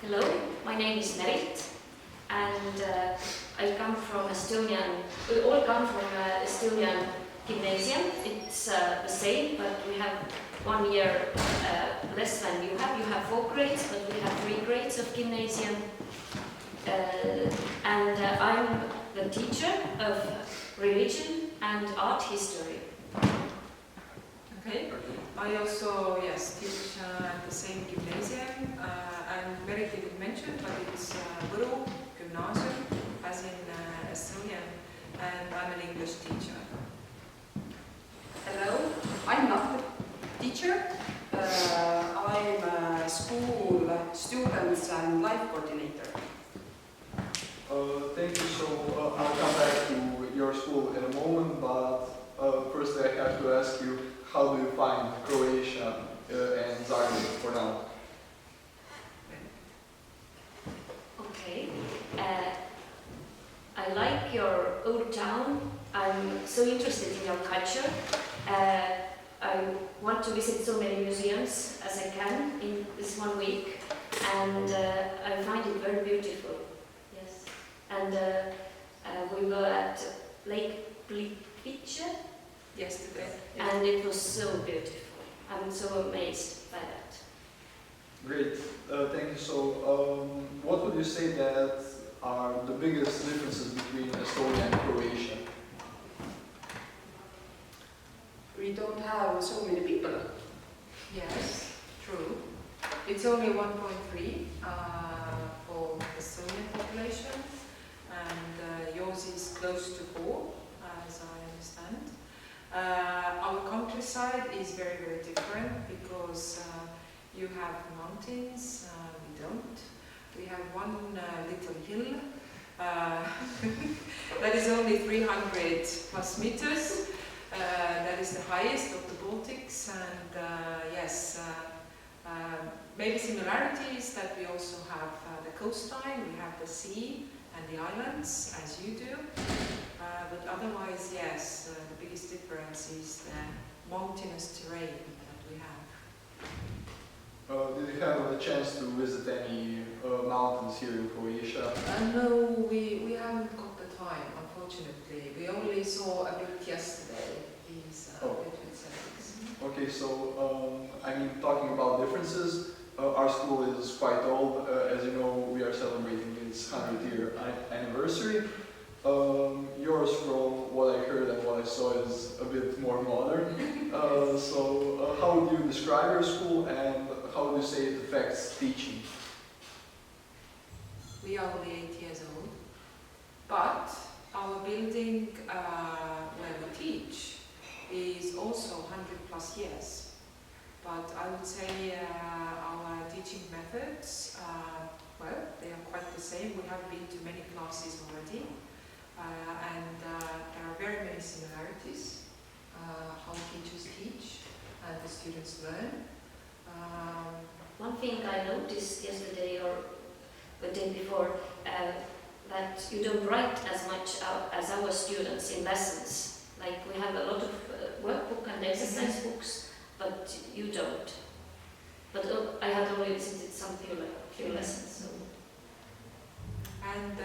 Hello, my name is Merit, and I come from Estonian. We all come from Estonian gymnasium. It's the same, but we have 1 year less than you have. You have 4 grades, but we have 3 grades of gymnasium. I'm the teacher of religion and art history. Okay. I also, teach at the same gymnasium, and Merit didn't mention, but it's Võru Gymnasium, as in Estonian, and I'm an English teacher. Hello, I'm not a teacher. I'm a school students and life coordinator. Thank you. So I'll come back to your school in a moment, but first I have to ask you, how do you find Croatia and Zagreb for now? Okay. I like your old town. I'm so interested in your culture. I want to visit so many museums as I can in this 1 week, and I find it very beautiful. Yes. And we were at Lake Plivice Yesterday. and it was so beautiful. I'm so amazed by that. Great, thank you. So what would you say that are the biggest differences between Estonia and Croatia? We don't have so many people. Yes, true. It's only 1.3 for Estonian population, and yours is close to 4, as I understand. Our countryside is very, very different because you have mountains, we don't. We have one little hill that is only 300 plus meters. That is the highest of the Baltics, and maybe similarities that we also have the coastline, we have the sea and the islands, as you do. But otherwise, yes, the biggest difference is the mountainous terrain that we have. Did you have a chance to visit any mountains here in Croatia? No, we haven't got the time, unfortunately. We only saw a bit yesterday, these between settings. Okay, so talking about differences, our school is quite old. As you know, we are celebrating its 100-year anniversary. Yours, from what I heard and what I saw, is a bit more modern. How would you describe your school, and how would you say it affects teaching? We are only 8 years old, but our building where we teach is also 100 plus years. But I would say our teaching methods, they are quite the same. We have been to many classes already, and there are very many similarities, how teachers teach and the students learn. One thing I noticed yesterday or the day before, that you don't write as much as our students in lessons. Like we have a lot of workbook and exercise books, but you don't. But I had only visited some few lessons. So. And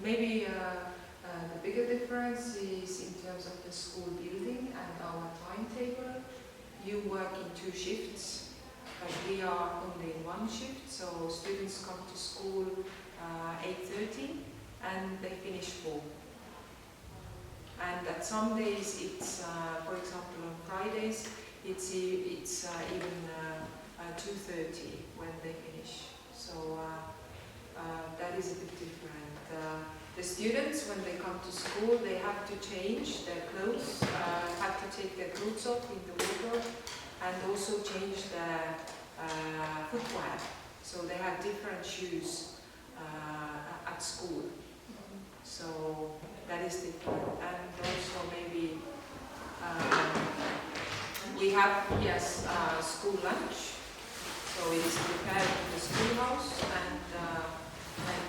maybe the bigger difference is in terms of the school building and our timetable. You work in 2 shifts, but we are only in 1 shift, so students come to school 8:30 and they finish 4. And at some days it's, for example on Fridays, it's even 2:30 when they finish. So that is a bit different. The students, when they come to school, they have to change their clothes, have to take their clothes off in the wardrobe, and also change their footwear. So they have different shoes at school. So that is different. And also maybe we have, school lunch. So it is prepared in the schoolhouse, and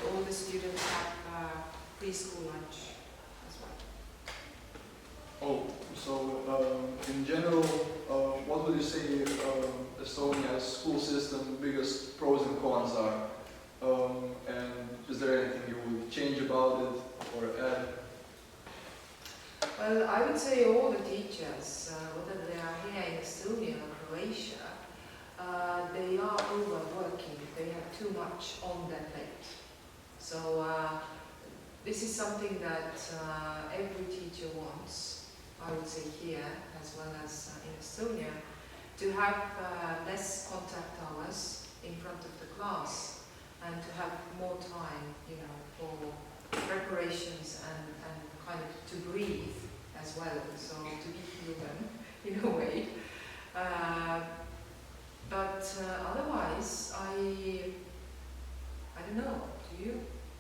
all the students have preschool lunch as well. Oh, so in general, what would you say Estonia's school system biggest pros and cons are? would say all the teachers, whether they are here in Estonia or Croatia, they are overworking. They have too much on their plate. So this is something that every teacher wants, I would say here as well as in Estonia, to have less contact hours in front of the class and to have more time, you know, for preparations and kind of to breathe as well, so to be human in a way. But otherwise, I don't know. Do you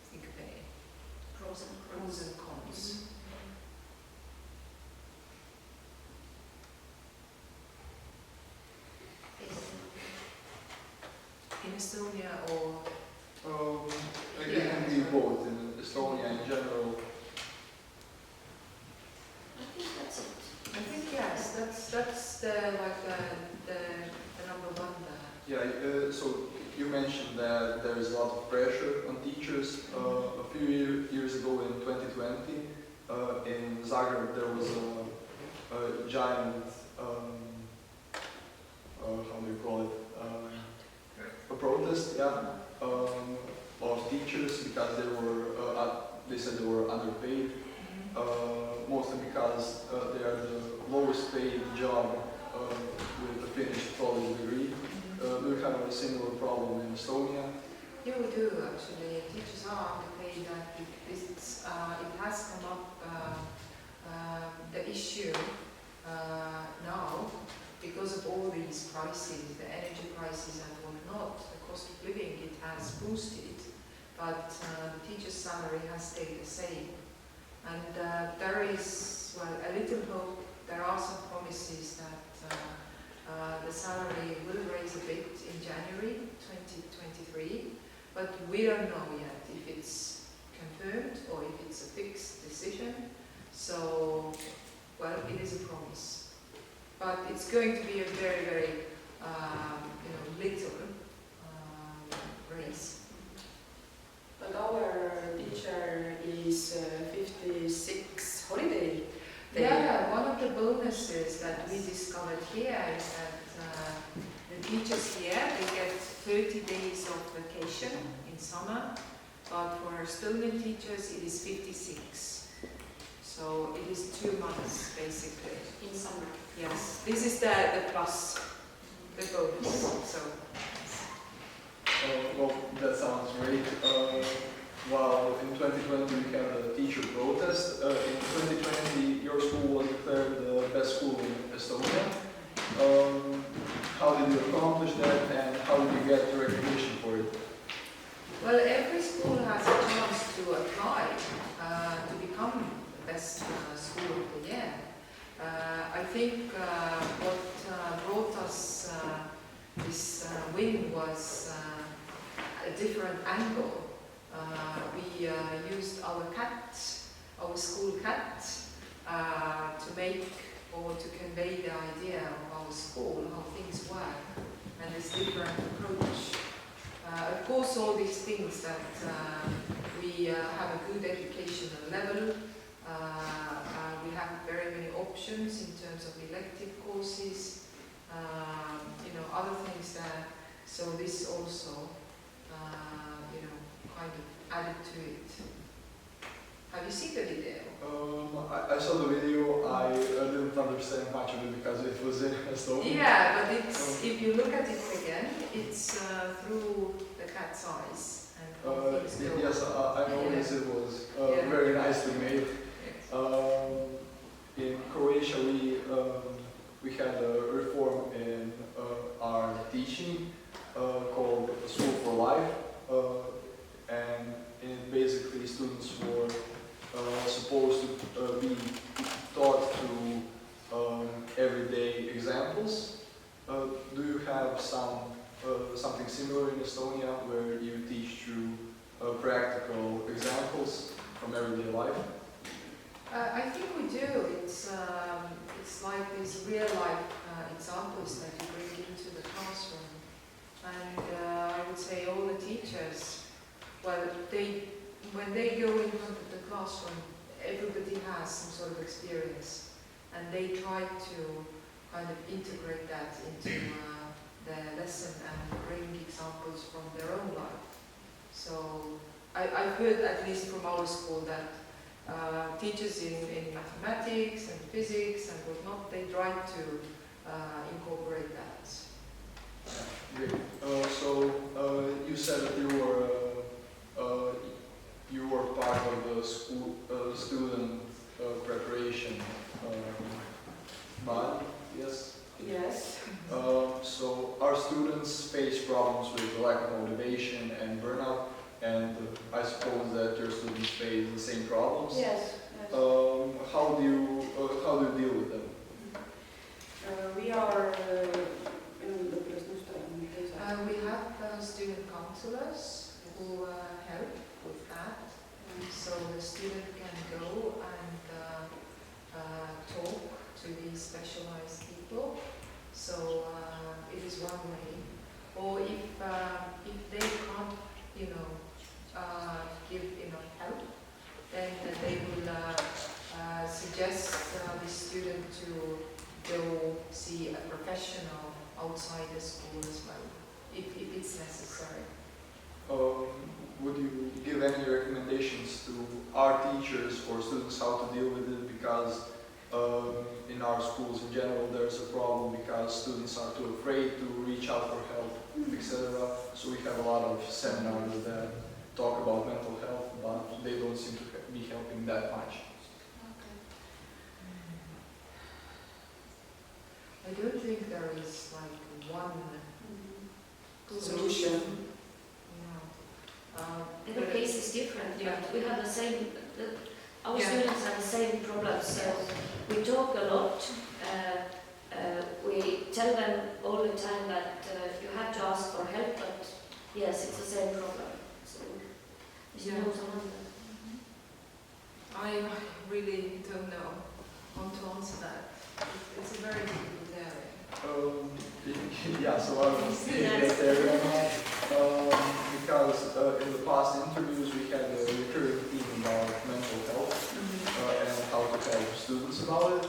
think of any Pros and cons? In Estonia or? It can be both in Estonia in general. I think that's it. I think yes, that's the number one there. Yeah, so you mentioned that there is a lot of pressure on teachers. A few years ago in 2020, in Zagreb there was a giant, how do you call it, a protest, yeah, of teachers because they said they were underpaid, mostly because they are the lowest paid job with a finished college degree. Do you have a similar problem in Estonia? Yeah, we do actually. Teachers are underpaid. It has come up the issue now because of all these prices, the energy prices and whatnot. The cost of living it has boosted, but the teacher's salary has stayed the same. And there is, well, a little hope. There are some promises that the salary will raise a bit in January 2023, but we don't know yet if it's confirmed or if it's a fixed decision. So, well, it is a promise, but it's going to be a very, very, little raise. But our teacher is 56 holiday. Yeah, one of the bonuses that we discovered here is that the teachers here, they get 30 days of vacation in summer, but for Estonian teachers it is 56. So it is 2 months basically. In summer. Yes, this is the plus, the bonus. So. Well, that sounds great. While in 2020 we had a teacher protest, in 2020 your school was declared the best school in Estonia. How did you accomplish that and how did you get recognition for it? Well, every school has a chance to apply to become the best school of the year. I think what brought us this win was a different angle. We used our cat, our school cat, to make or to convey the idea of our school, how things work, and this different approach. Of course, all these things that we have a good educational level, we have very many options in terms of elective courses, other things there. So this also, kind of added to it. Have you seen the video? I saw the video. I didn't understand much of it because it was in Estonia. Yeah, but it's if you look at it again, it's through the cat's eyes and how things go. Yes, I noticed it was very nicely made. Yes. In Croatia, we had a reform in our teaching called School for Life, and basically students were supposed to be taught through everyday examples. Do you have something similar in Estonia where you teach through practical examples from everyday life? I think we do. It's like these real life examples that you bring into the classroom, and I would say all the teachers, well, when they go in front of the classroom, everybody has some sort of experience. and they try to kind of integrate that into their lesson and bring examples from their own life. So I've heard, at least from our school, that teachers in mathematics and physics and whatnot, they try to incorporate that. Great. You said that you were part of the school student preparation body. Yes. Yes. So our students face problems with lack of motivation and burnout, and I suppose that your students face the same problems. Yes. How do you deal with them? We are We have student counselors who help with that. So the student can go and talk to these specialized people. So it is one way. Or if they can't, give enough help, then they will suggest the student to go see a professional outside the school as well, if it's necessary. Would you give any recommendations to our teachers or students how to deal with it? Because in our schools in general there's a problem because students are too afraid to reach out for help, etc. So we have a lot of seminars that talk about mental health, but they don't seem to be helping that much. I don't think there is like one solution. Every case is different, Yeah. but we have the same, our Yeah. students have the same problems, so we talk a lot. We tell them all the time that you have to ask for help, but yes, it's the same problem. So, Yeah. I really don't know how to answer that. It's a very difficult area. Yeah, so I was get there because in the past interviews we had a recurring theme about mental health and how to help students about it.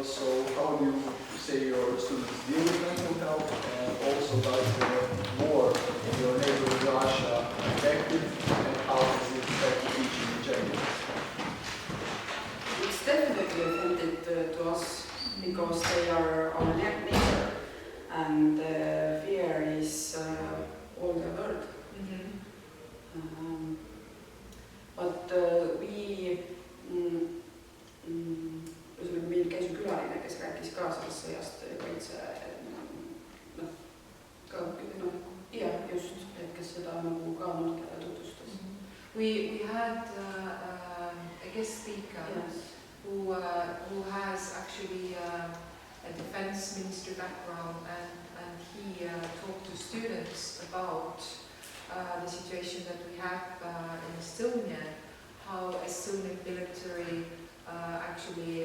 So how do you say your students deal with mental health, and also does the war in your neighborhood Russia affect it, and how does it affect teaching in general? It's definitely affected to us because they are our neighbor, and fear is all the world. But meil käis ju külaline, kes rääkis ka sellest sõjast kaitse, just, et kes seda nagu ka noortele tutvustas. We had a guest speaker who has actually a defense ministry background, and he talked to students about the situation that we have in Estonia, how Estonian military actually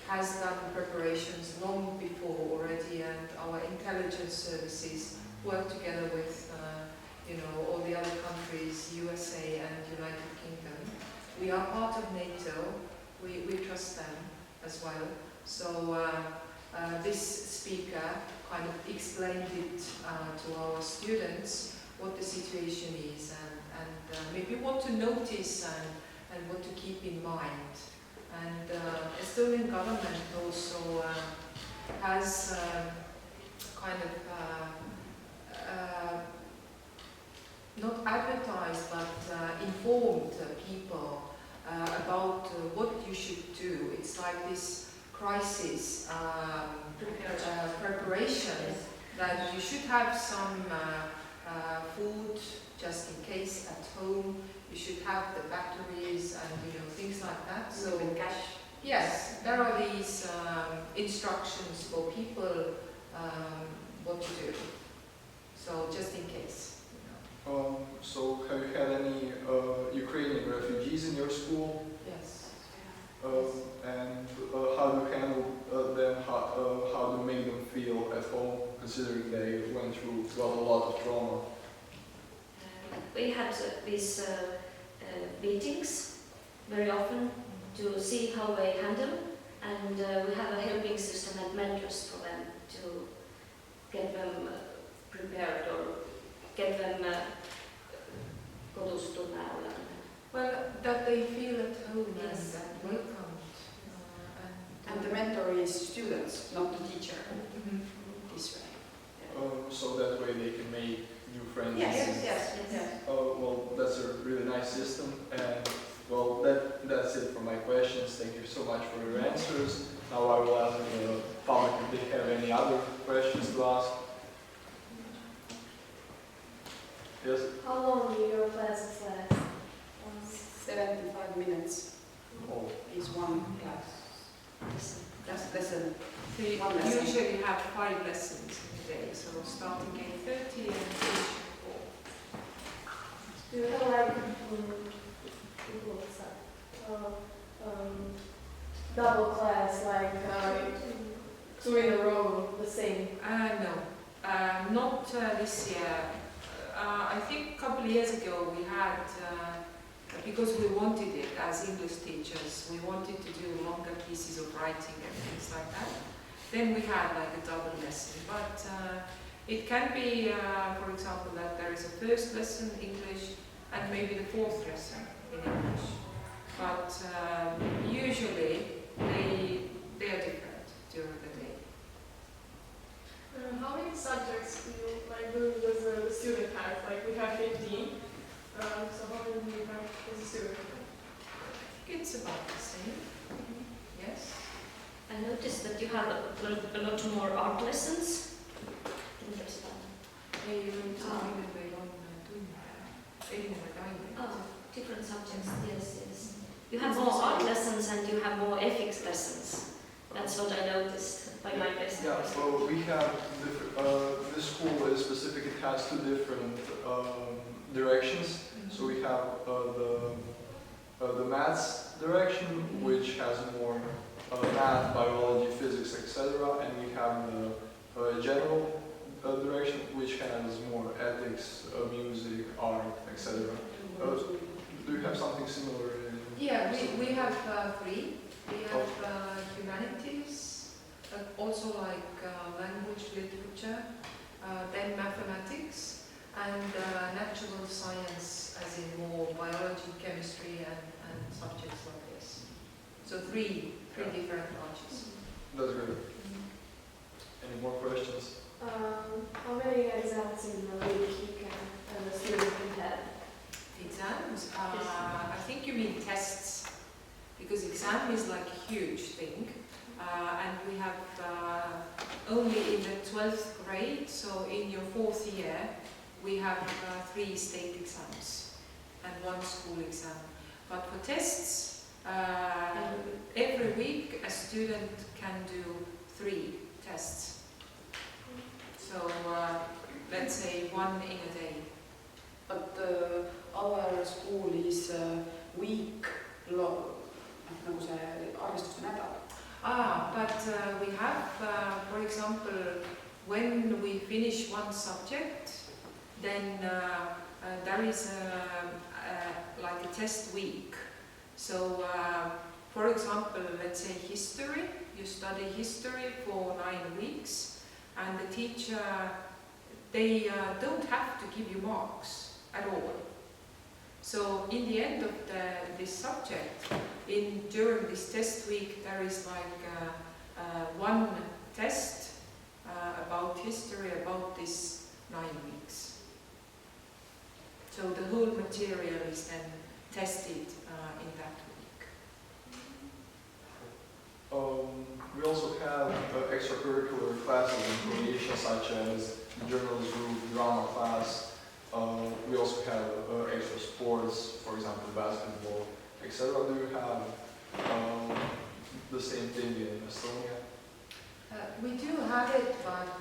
has done preparations long before already, and our intelligence services work together with all the other countries, USA and United Kingdom. We are part of NATO. We trust them as well. So this speaker kind of explained it to our students what the situation is, and maybe what to notice and what to keep in mind. And Estonian government also has kind of not advertised but informed people about what you should do. It's like this crisis preparation, that you should have some food just in case at home. You should have the batteries and things like that. So with cash. yes, there are these instructions for people what to do. So just in case. So have you had any Ukrainian refugees in your school? Yes. And how do you handle them? How do you make them feel at home, considering they went through a lot of trauma? We had these meetings very often to see how they handle and we have a helping system and mentors for them to get them prepared or get them kotustumaan Ollanteen. Well, that they feel at home Yes. and welcomed. And the mentor is students, not the teacher, Mhm. this way. So that way they can make new friends. Yes. Well, that's a really nice system, and well, that's it for my questions. Thank you so much for your answers. Now I will ask the public if they have any other questions to ask. Yes? How long do your classes last? 75 minutes Oh, is one class. Just lesson. So you One lesson. usually have 5 lessons in a day, so starting 8:30 and finishing 4. Do you have like double class, like 2 in a row, the same? No, not this year. I think a couple of years ago we had, because we wanted it as English teachers, we wanted to do longer pieces of writing and things like that. Then we had like a double lesson, but it can be, for example, that there is a first lesson English and maybe the 4th lesson in English. But usually they are different during the day. How many subjects does the student have? Like we have 15. So how many do you have as a student? It's about the same. Yes. I noticed that you have a lot more art lessons. Ei Different subjects, yes. You have more art lessons and you have more ethics lessons. That's what I noticed by my best. yeah, so we have this school is specific, it has 2 different directions. So we have the maths direction, which has more math, biology, physics, etc. And we have the general direction, which has more ethics, music, art, etc. Do you have something similar? Yeah, we have 3. We have humanities, also like language, literature, then mathematics, and natural science, as in more biology, chemistry, and subjects like this. So 3 different branches. That's great. Any more questions? How many exams in a week a student can have? Exams, I think you mean tests, because exam is like a huge thing, and we have only in the 12th grade, so in your 4th year, we have 3 state exams and 1 school exam. But for tests, every week a student can do 3 tests. So let's say 1 in a day. But our school is week long, nagu see arvestuste nädal. But we have, for example, when we finish 1 subject, then there is like a test week. So, for example, let's say history, you study history for 9 weeks, and the teacher, they don't have to give you marks at all. So in the end of this subject, during this test week, there is like 1 test about history, about this 9 weeks. So the whole material is then tested in that week. We also have extracurricular classes in Croatia, such as journalism group, drama class. We also have extra sports, for example, basketball, etc. Do you have the same thing in Estonia? We do have it, but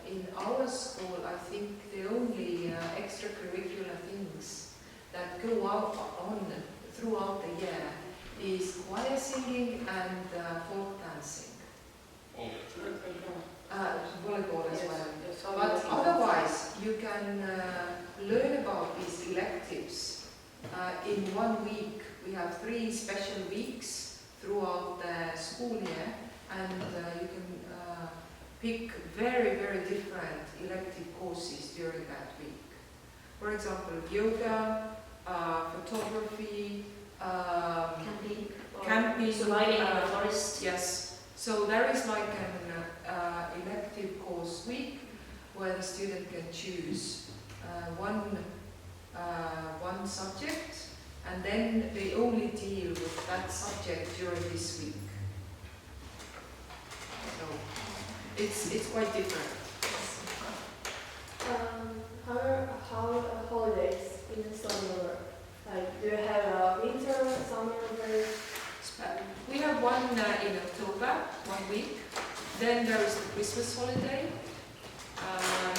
in our school, I think the only extracurricular things that go on throughout the year is choir singing and folk dancing. Volleyball as well. But otherwise, you can learn about these electives in 1 week. We have 3 special weeks throughout the school year, and you can pick very, very different elective courses during that week. For example, yoga, photography, camping, surviving in the forest. Yes. So there is like an elective course week where the student can choose one subject, and then they only deal with that subject during this week. So it's quite different. How are holidays in summer? Like, do you have a winter, summer break? We have one in October, 1 week. Then there is the Christmas holiday.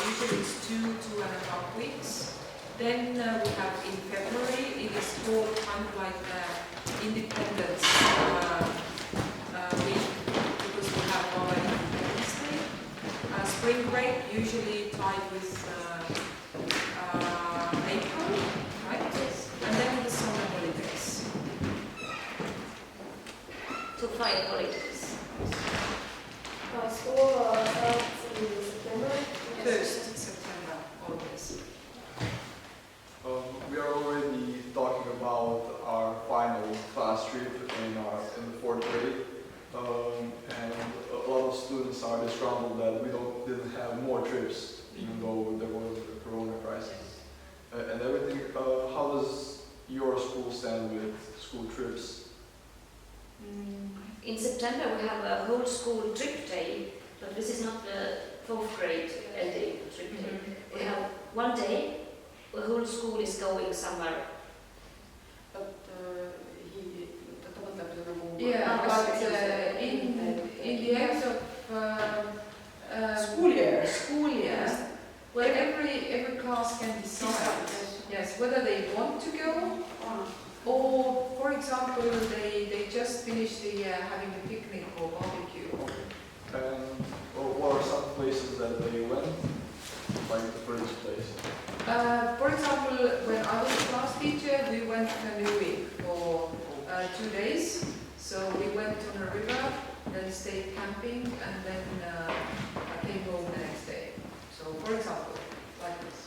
Usually it's 2.5 weeks. Then we have in February, it is called kind of like the Independence week, because we have our Independence Day. Spring break usually tied with April, right? And then the summer holidays. So 5 holidays. School starts in September. 1st September, always. We are already talking about our final class trip in the 4th grade, and a lot of students are disgruntled that we didn't have more trips, even though there was a corona crisis and everything. How does your school stand with school trips? In September we have a whole school trip day, but this is not the 4th grade LD trip day. We have one day, the whole school is going somewhere. But Yeah, but in the end of school year. Well, every class can decide, yes, whether they want to go, or, for example, they just finish the year having a picnic or barbecue. And what are some places that they went? Like the first place? For example, when I was a class teacher, we went canoeing for 2 days. So we went on a river, then stayed camping, and then I came home the next day. So, for example, like this.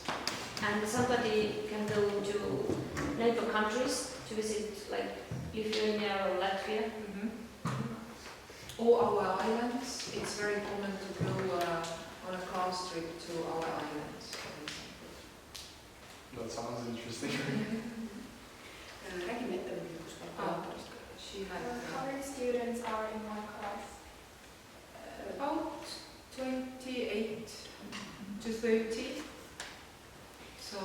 And somebody can go to neighbor countries to visit, like Lithuania or Latvia. Or our islands. It's very common to go on a class trip to our islands, for example. That sounds interesting. She had How many students are in one class? about 28 to 30. So,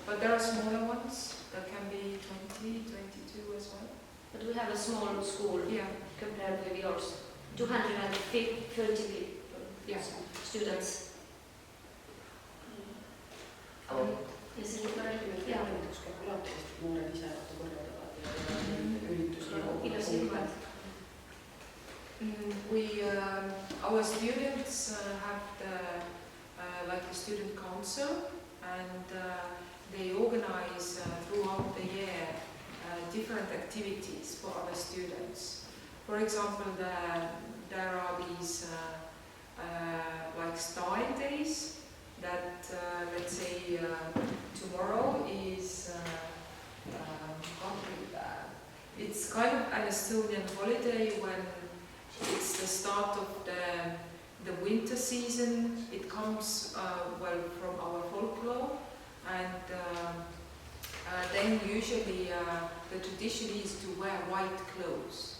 but there are smaller ones that can be 20, 22 as well. But we have a small school Yeah. compared with yours. 230 people, Yeah. students. Yes, it is very good. Yeah. Our students have like a student council, and they organize throughout the year different activities for our students. For example, there are these like style days that, let's say, tomorrow is it's kind of an Estonian holiday when it's the start of the winter season. It comes well from our folklore, and then usually the tradition is to wear white clothes.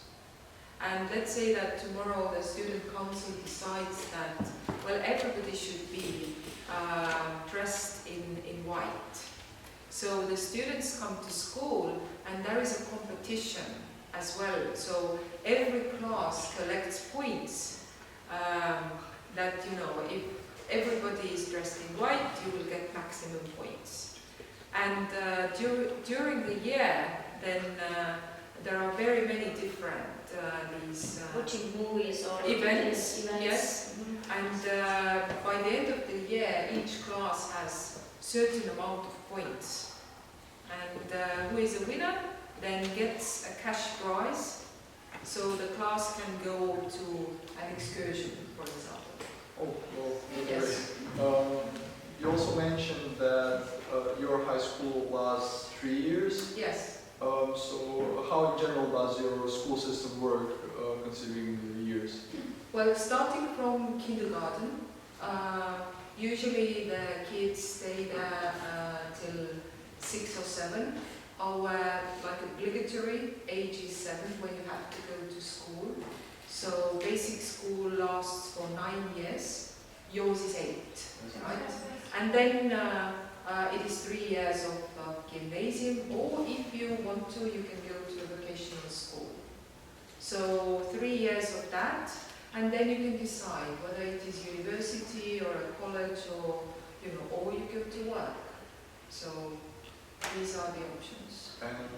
And let's say that tomorrow the student council decides that, well, everybody should be dressed in white. So the students come to school, and there is a competition as well. So every class collects points that, you know, if everybody is dressed in white, you will get maximum points. And during the year, then there are very many different these Watching movies or events. Yes. And by the end of the year, each class has certain amount of points. And who is a winner then gets a cash prize So the class can go to an excursion, for example. Oh, well, that's Yes. great. You also mentioned that your high school lasts 3 years. Yes. So how in general does your school system work, considering the years? Well, starting from kindergarten, usually the kids stay there till 6 or 7. Our like obligatory age is 7 when you have to go to school. So basic school lasts for 9 years. Yours is 8, right? And then it is 3 years of gymnasium, or if you want to, you can go to a vocational school. So 3 years of that, and then you can decide whether it is university or a college, or or you go to work. So these are the options. And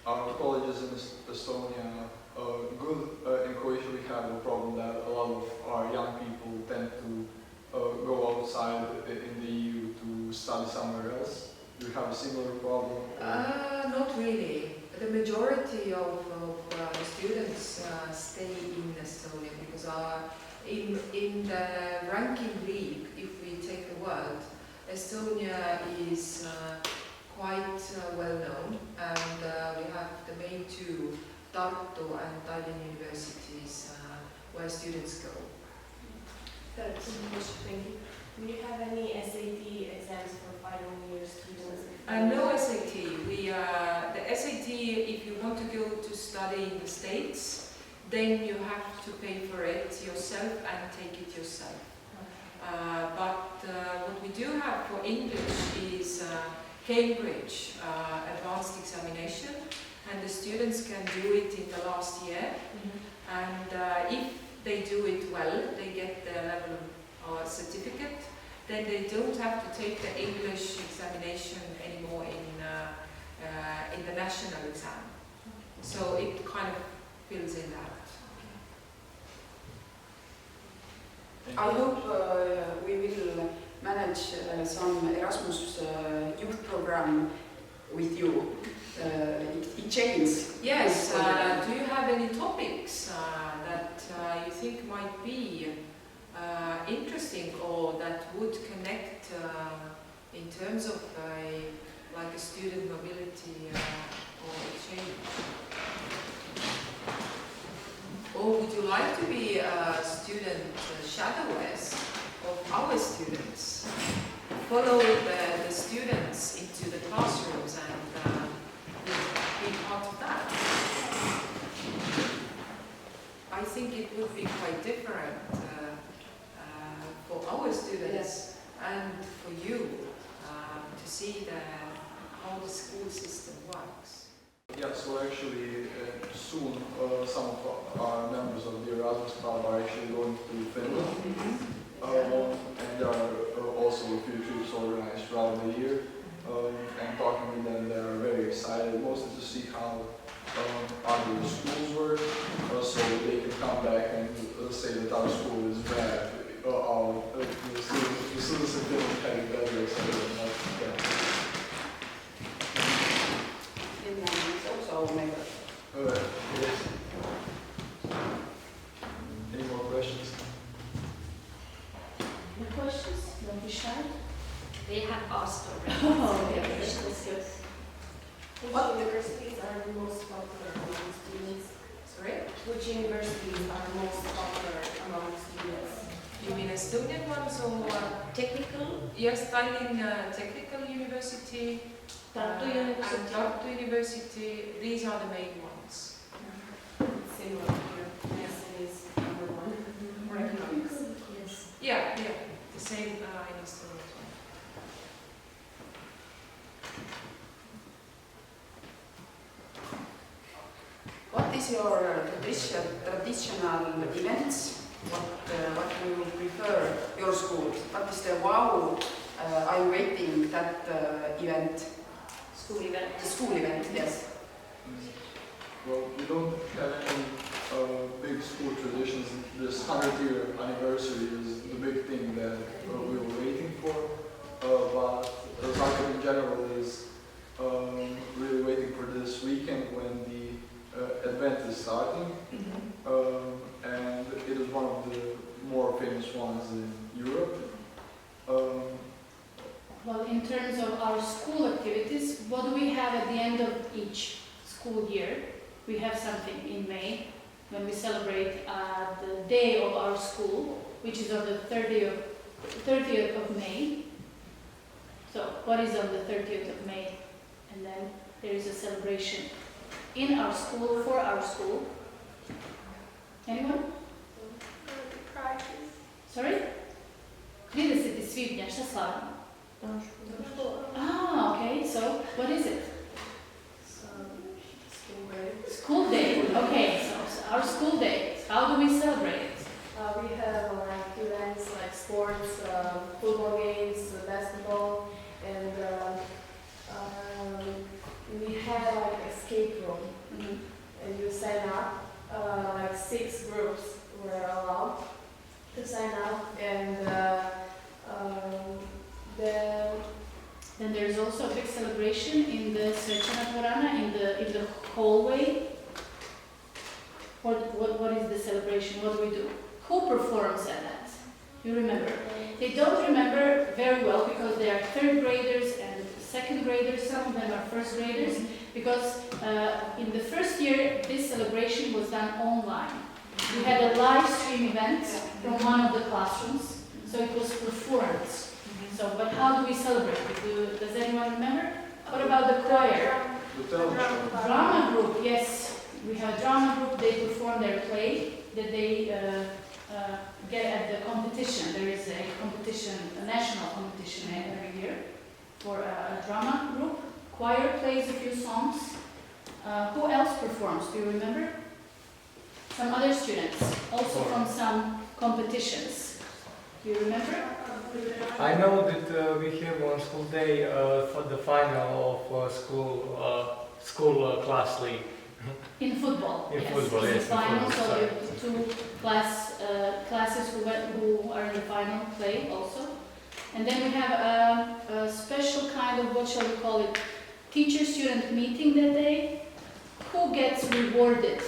our colleges in Estonia, good in Croatia, we have a problem that a lot of our young people tend to go outside in the EU to study somewhere else. Do you have a similar problem? Not really. The majority of the students stay in Estonia because in the ranking league, if we take the world, Estonia is quite well known, and we have the main two, Tartu and Tallinn universities, where students go. That's thank you. Do you have any SAT exams for final year students? No SAT. The SAT, if you want to go to study in the States, then you have to pay for it yourself and take it yourself. But what we do have for English is Cambridge advanced examination, and the students can do it in the last year. And if they do it well, they get their level or certificate, then they don't have to take the English examination anymore in the national exam. So it kind of fills in that. I hope we will manage some Erasmus youth program with you. It changes. Yes, do you have any topics that you think might be interesting or that would connect in terms of like a student mobility or exchange? Or would you like to be a student shadowers of our students? Follow the students into the classrooms and be part of that? I think it would be quite different for our students and for you to see how the school system works. Yeah, so actually soon some of our members of the Erasmus Club are actually going to Finland. And there are also a few trips organized throughout the year. And talking with them, they are very excited, mostly to see how other schools work, so they can come back and say that our school is bad. The students in Finland had it better, etc. Finland is also member. Yes. Any more questions? Any questions? Don't be shy. They have asked already. Oh, Yeah, okay. questions. Yes. Which What? universities are the most popular among students? Sorry? Which universities are most popular among students? You mean Estonian ones or Technical, yes, Tallinn Technical University Tartu and University. Tartu University. These are the main ones. Similar here. Yes, it is number one for economics. yes. Yeah, the same in Estonia as well. What is your traditional events? What do you prefer your school? What is the wow? Are you waiting that event? School event. The school event, yes. Well, we don't have any big school traditions. This 100-year anniversary is the big thing that we were waiting for. But Zagreb in general is really waiting for this weekend when the event is starting, and it is one of the more famous ones in Europe. Well, in terms of our school activities, what do we have at the end of each school year? We have something in May when we celebrate the day of our school, which is on the 30th of May. So what is on the 30th of May? And then there is a celebration in our school, for our school. Anyone? Prizes. Sorry? 30. svibnja, šta slavimo? Ah, okay, so what is it? School day. School day. Okay, so our school day. How do we celebrate it? We have like events like sports, football games, basketball, and we have like escape room. And you sign up. Like 6 groups were allowed to sign up, and Then there's also a big celebration in the Svečana dvorana, in the hallway. What is the celebration? What do we do? Who performs at that? You remember? They don't remember very well because they are 3rd graders and 2nd graders. Some of them are 1st graders because in the first year this celebration was done online. We had a live stream event from one of the classrooms, so it was performed. So, but how do we celebrate? Does anyone remember? What about the choir? The talent show. Drama group, yes. We have a drama group, they perform their play that they get at the competition. There is a competition, a national competition every year for a drama group. Choir plays a few songs. Who else performs? Do you remember? Some other students, also from some competitions. Do you remember? I know that we have on school day for the final of school class league. In football, In yes. football, In yes, the in final, football, so sorry. the 2 classes who are in the final play also. And then we have a special kind of, what shall we call it, teacher-student meeting that day. Who gets rewarded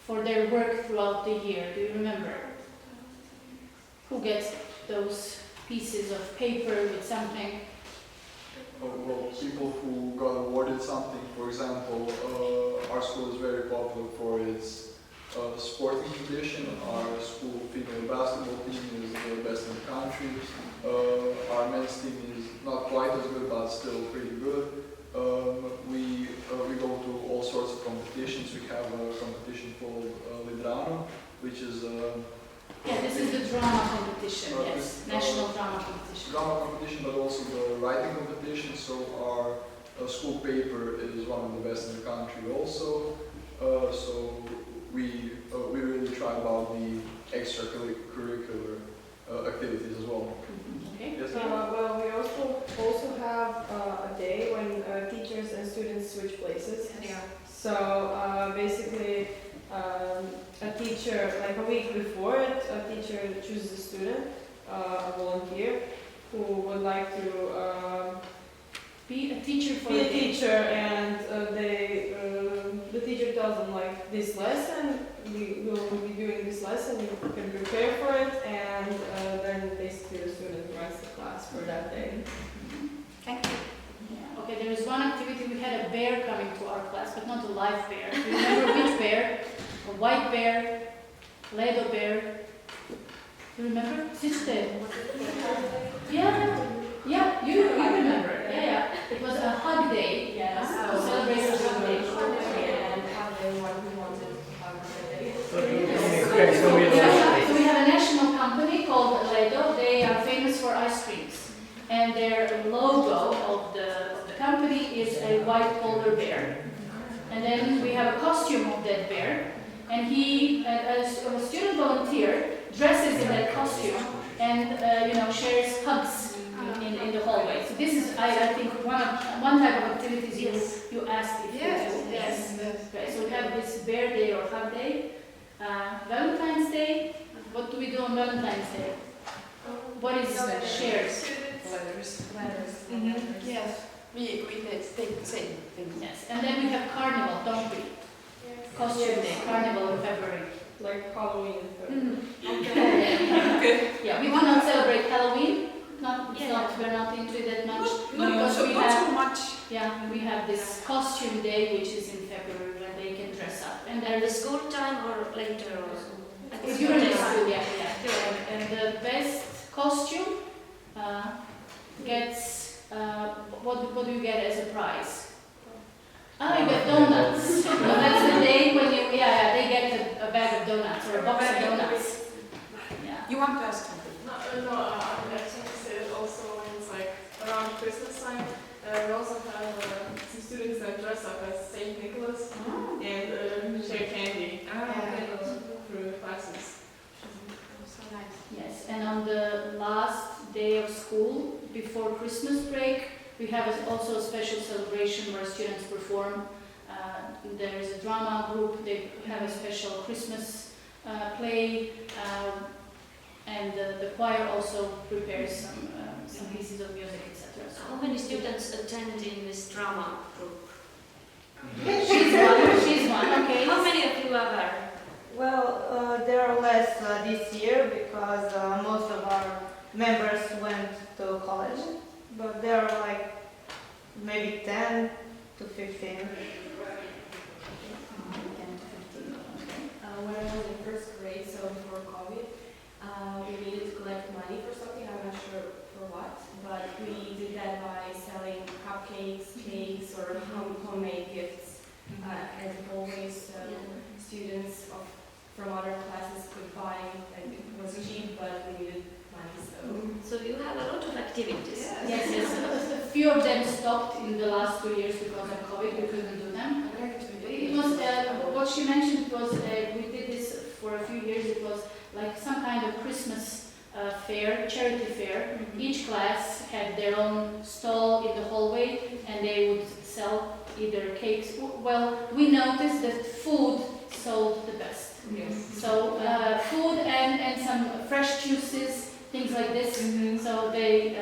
for their work throughout the year? Do you remember? Who gets those pieces of paper with something? Well, people who got awarded something, for example, our school is very popular for its sporting tradition. Our school female basketball team is the best in the country. Our men's team is not quite as good, but still pretty good. We go to all sorts of competitions. We have a competition called Lidrano, which is Yeah, this is the drama competition, yes, national drama competition. drama competition, but also the writing competition. So our school paper is one of the best in the country also. So we really try about the extracurricular activities as well. Okay. Yes. Well, we also have a day when teachers and students switch places. Yeah. So basically, a teacher, like a week before it, a teacher chooses a student, a volunteer, who would like to Be a teacher for be a a day. teacher, and the teacher tells them like this lesson, we will be doing this lesson, you can prepare for it, and then basically the student runs the class for that day. Thank you. Yeah. Okay, there is one activity, we had a bear coming to our class, but not a live bear. Do you remember which bear? A white bear, Ledo bear. Do you remember? Sister. Yeah, you remember. Yeah. It was a hug day. Yes. To celebrate the hug day. And have anyone who wanted to have a day. Okay, so we Yeah, so we have a national company called Ledo. They are famous for ice creams. And their logo of the company is a white polar bear. And then we have a costume of that bear. And a student volunteer dresses in that costume and shares hugs in the hallway. So this is, I think, one type of activities you asked if you do. Yes. Okay, so we have this bear day or hug day. Valentine's Day. What do we do on Valentine's Day? What is shared? Letters. Mm-hmm. Yes. We take the same thing. Yes, and then we have carnival, don't we? costume day, carnival in February. Like Halloween. Yeah, we will not celebrate Halloween. Yeah. We're not into it that much. No, because we not have, so much. yeah, we have this costume day, which is in February, when they can dress up. And And the school time or later or at the during the time? school, yeah. And the best costume gets, what do you get as a prize? Oh, you get donuts. So that's the day when you, they get a bag of donuts or a box of donuts. Yeah. You want to ask something? I think it's also when it's like around Christmas time, we also have some students that dress up as Saint Nicholas and share candy through the classes. So nice. Yes, and on the last day of school, before Christmas break, we have also a special celebration where students perform. There is a drama group, they have a special Christmas play, and the choir also prepares some pieces of music, etc. How many students attend in this drama group? She's one, okay. How many of you are there? Well, there are less this year because most of our members went to college, but there are like maybe 10 to 15. 10 to 15, okay. When I was in first grade, so before COVID, we needed to collect money for something, I'm not sure for what, but we did that by selling cupcakes, cakes, or homemade gifts. As always, students from other classes could buy, and it was cheap, but we needed money, so. So you have a lot of activities. Yes. A few of them stopped in the last 2 years because of COVID, we couldn't do them. It was, what she mentioned was, we did this for a few years, it was like some kind of Christmas fair, charity fair. Each class had their own stall in the hallway and they would sell either cakes, well, we noticed that food sold the best. Yes. So food and some fresh juices, things like this. So they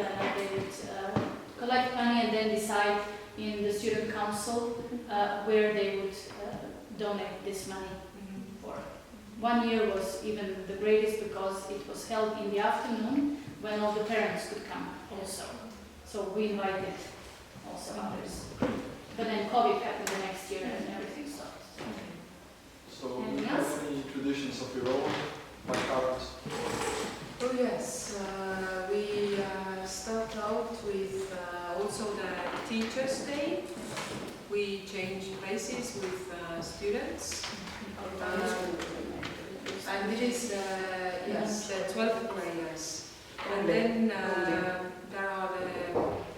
would collect money and then decide in the student council where they would donate this money for. 1 year was even the greatest because it was held in the afternoon when all the parents could come also. So we invited also others. But then COVID happened the next year and everything stopped. So do you Anything have else? any traditions of your own, like ours? Oh yes, we start out with also the Teachers' Day. We change places with students. And it is the 12th graders. And then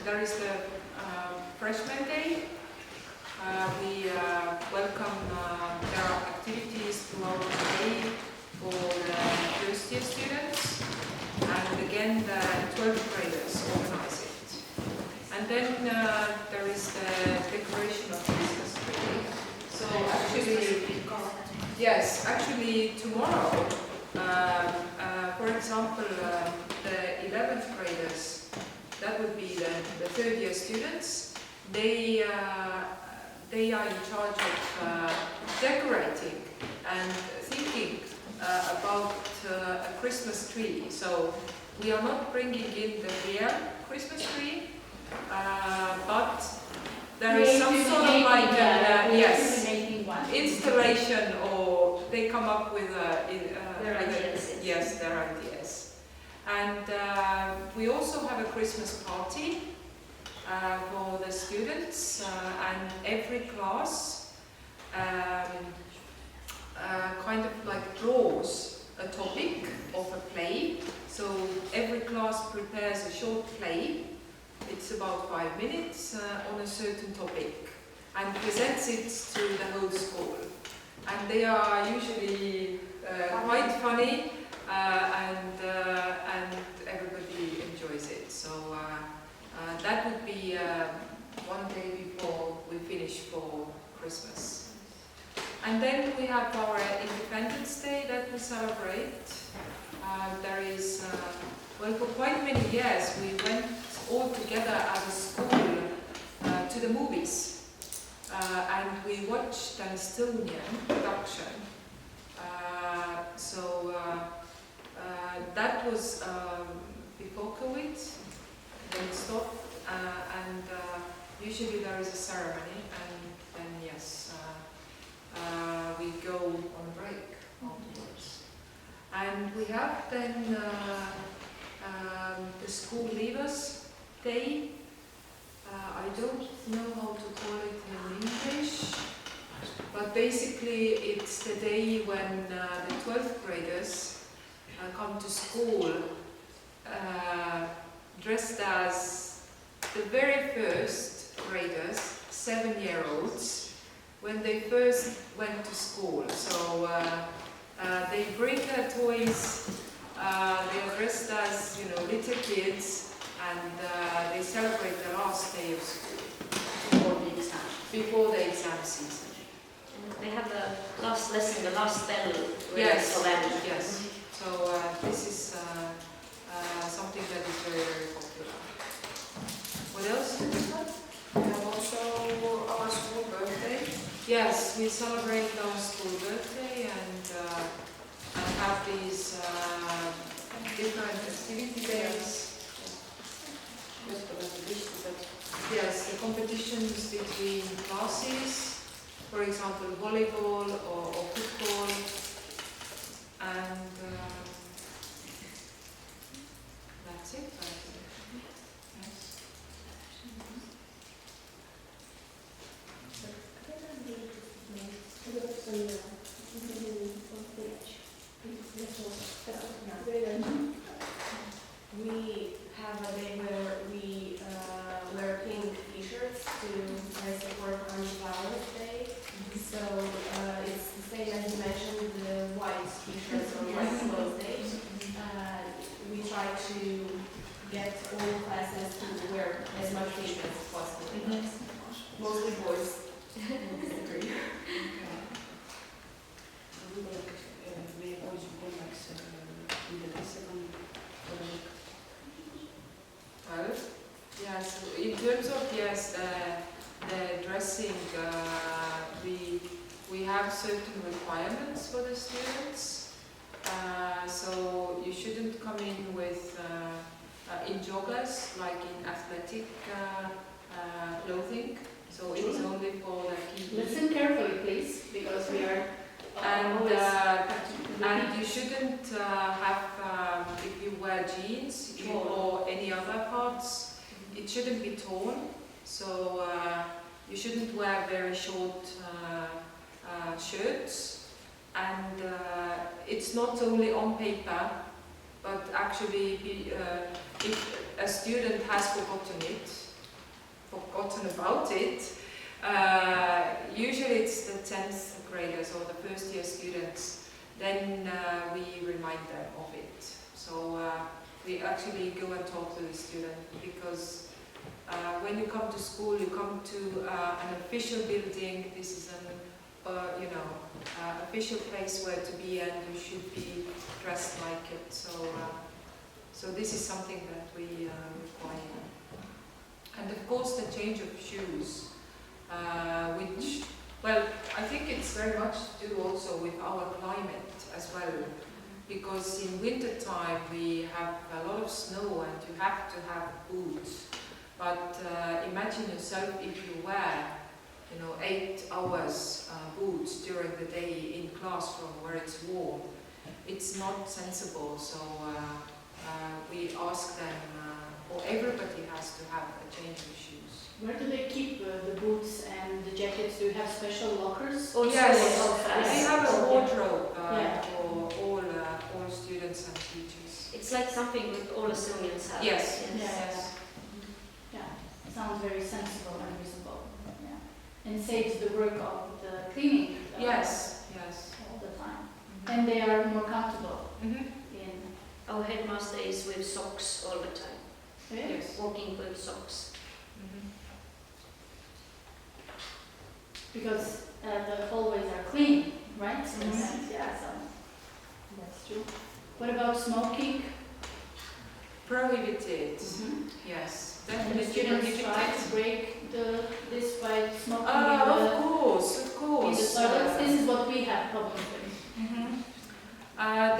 there is the Freshman Day. We welcome, there are activities throughout the day for the first year students, and again the 12th graders organize it. And then there is the decoration of Christmas tree. So actually tomorrow, for example, the 11th graders, that would be the third year students, they are in charge of decorating and thinking about a Christmas tree. So we are not bringing in the real Christmas tree, but there is some sort of like installation, or they come up with Their ideas. Yes, their ideas. And we also have a Christmas party for the students, and every class kind of like draws a topic of a play. So every class prepares a short play. It's about 5 minutes on a certain topic and presents it to the whole school. And they are usually quite funny, and everybody enjoys it. So that would be one day before we finish for Christmas. And then we have our Independence Day that we celebrate. There is, well, for quite many years we went all together as a school to the movies. and we watched an Estonian production. That was before COVID, then it stopped, and usually there is a ceremony, and then yes, we go on break afterwards. And we have then the school leavers day. I don't know how to call it in English, but basically it's the day when the 12th graders come to school dressed as the very first graders, 7-year-olds, when they first went to school. So they bring their toys, they are dressed as, little kids, and they celebrate the last day of school before the exam season. And they have the last lesson, the last bell Yes, for them. yes. So this is something that is very, very popular. What else? We have also our school birthday. Yes, we celebrate our school birthday and have these different activity days. Yes, the competitions between classes, for example, volleyball or football, and that's it, I think. Yes. We have a day where we wear pink t-shirts to support Flowers Day. So it's the same as you mentioned, the white t-shirts or white clothes day. We try to get all classes to wear as much t-shirts as possible. Mostly boys. Disagree. Well, yes, in terms of the dressing, we have certain requirements for the students. So you shouldn't come in with in joggers, like in athletic clothing. So it is only for the PE. Listen carefully, please, because we are and you shouldn't have, if you wear jeans or any other parts, it shouldn't be torn. So you shouldn't wear very short shirts. And it's not only on paper, but actually if a student has forgotten about it, usually it's the 10th graders or the first year students, then we remind them of it. So we actually go and talk to the student, because when you come to school, you come to an official building. This is an official place where to be, and you should be dressed like it. So this is something that we require. And of course the change of shoes, which, well, I think it's very much to do also with our climate as well, because in winter time we have a lot of snow and you have to have boots. But imagine yourself if you wear 8 hours boots during the day in classroom where it's warm. It's not sensible, so we ask them, or everybody has to have a change of shoes. Where do they keep the boots and the jackets? Do you have special lockers? Yes, we have a wardrobe Yeah. for all students and teachers. It's like something that all Estonians have. Yes. Yes. Yeah, sounds very sensible and reasonable. Yeah, and saves the work of the cleaning. Yes. All the time, and they are more comfortable in. Our headmaster is with socks all the time, Yes. walking with socks. Because the hallways are clean, right? Mhm. Yeah, so that's true. What about smoking? Prohibited. Yes, And the definitely students try prohibited. to break this by smoking in Of the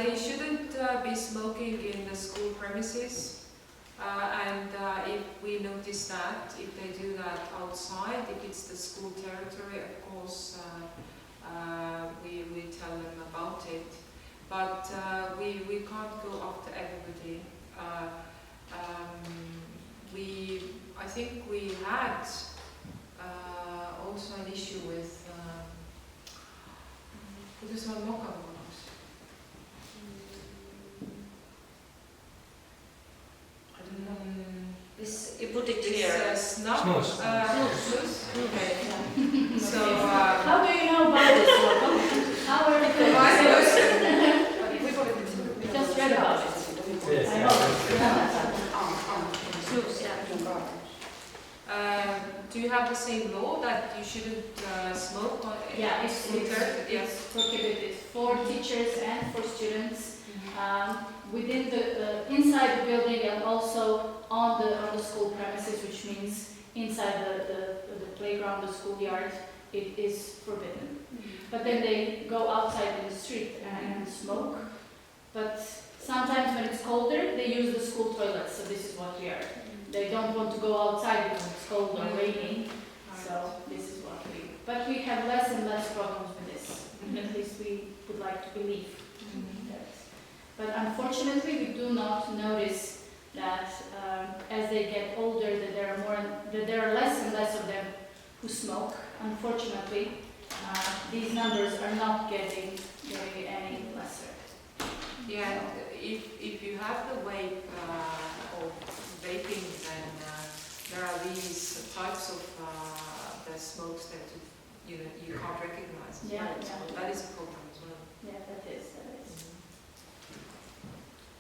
They shouldn't be smoking in the school premises. And if we notice that, if they do that outside, if it's the school territory, of course, we tell them about it. But we can't go after everybody. I think we had also an issue with kuidas on mokavuus? I don't know. This, you put it clear. Snuff. Snus. Snus. Okay. So, How do you know about this, Marco? How are you just read about it. Yes. I know. Snus, yeah. do you have the same law that you shouldn't smoke on Yeah, it's Yes. prohibited for teachers and for students within the inside the building and also on the school premises, which means inside the playground, the schoolyard, it is forbidden. But then they go outside in the street and smoke. But sometimes when it's colder, they use the school toilets. So this is what we are. They don't want to go outside because it's cold or raining. So this is what we. But we have less and less problems with this. At least we would like to believe that. But unfortunately, we do not notice that as they get older, that there are less and less of them who smoke. Unfortunately, these numbers are not getting any lesser. Yeah, if you have the vape or vaping, then there are these types of the smokes that you can't recognize. Yeah, So yeah. that is a problem as well. Yeah, that is.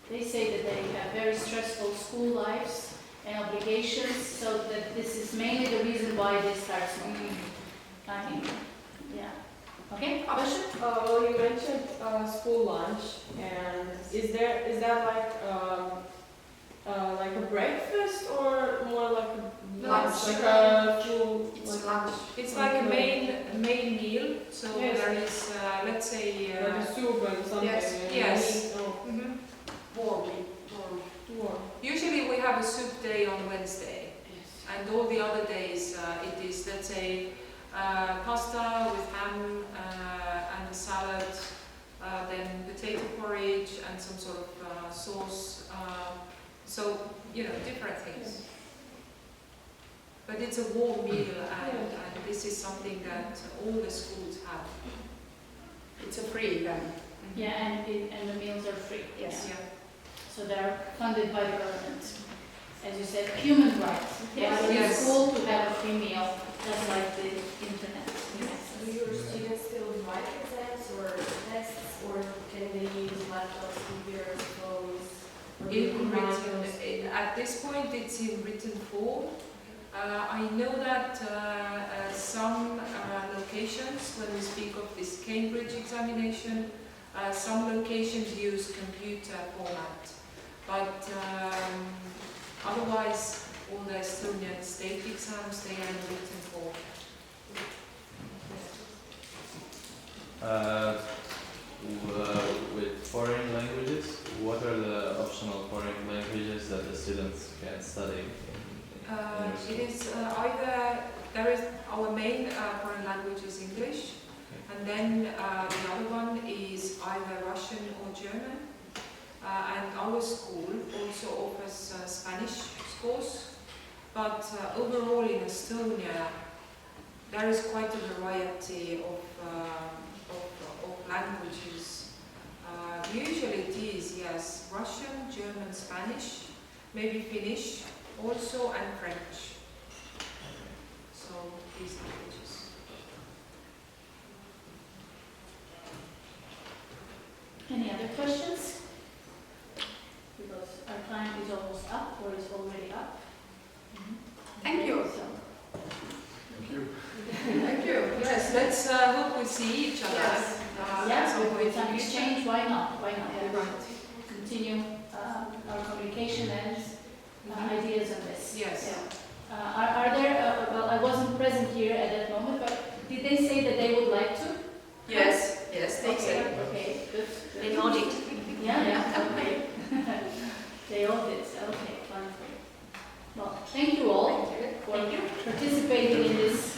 They say that they have very stressful school lives and obligations, so that this is mainly the reason why they start smoking. I mean, yeah. Okay, question? Well, you mentioned school lunch, and is that like a breakfast or more like a Lunch. like a full? It's like lunch. It's like a main meal. So Yes. there is, let's say, like a soup and something. Yes. and Yes. meat. Oh, mhm. Warm. warm. Usually we have a soup day on Wednesday, and all the other days it is, let's say, pasta with ham and a salad, then potato porridge and some sort of sauce. So, different things. But it's a warm meal, and this is something that all the schools have. It's a free then. Yeah, and the meals are free. Yes. Yeah. So they're funded by the government. As you said, human rights. Yes. In Yes. school to have a free meal, just like the internet. Do your students still write exams or tests, or can they use laptops, computers, phones? Or do you In combine written, those? at this point it's in written form. I know that some locations, when we speak of this Cambridge examination, some locations use computer format, but otherwise all the Estonian state exams, they are in written form. With foreign languages, what are the optional foreign languages that the students can study in your It school? is there is our main foreign language is English, and then the other one is either Russian or German. And our school also offers Spanish course, but overall in Estonia there is quite a variety of languages. Usually it is, yes, Russian, German, Spanish, maybe Finnish also, and French. So these languages. Any other questions? Because our time is almost up, or is already up. Thank you. So, Thank you. Thank you. Yes, let's hope we see each other. Yes. yeah, some point with some in the future. exchange, why not? Why not? Yeah. Right. Continue our communication and ideas on this. Yes. Are there, well, I wasn't present here at that moment, but did they say that they would like to? Yes. Yes, they say. Okay, good. They nodded. They all did. Okay, wonderful. Well, thank you all for participating in this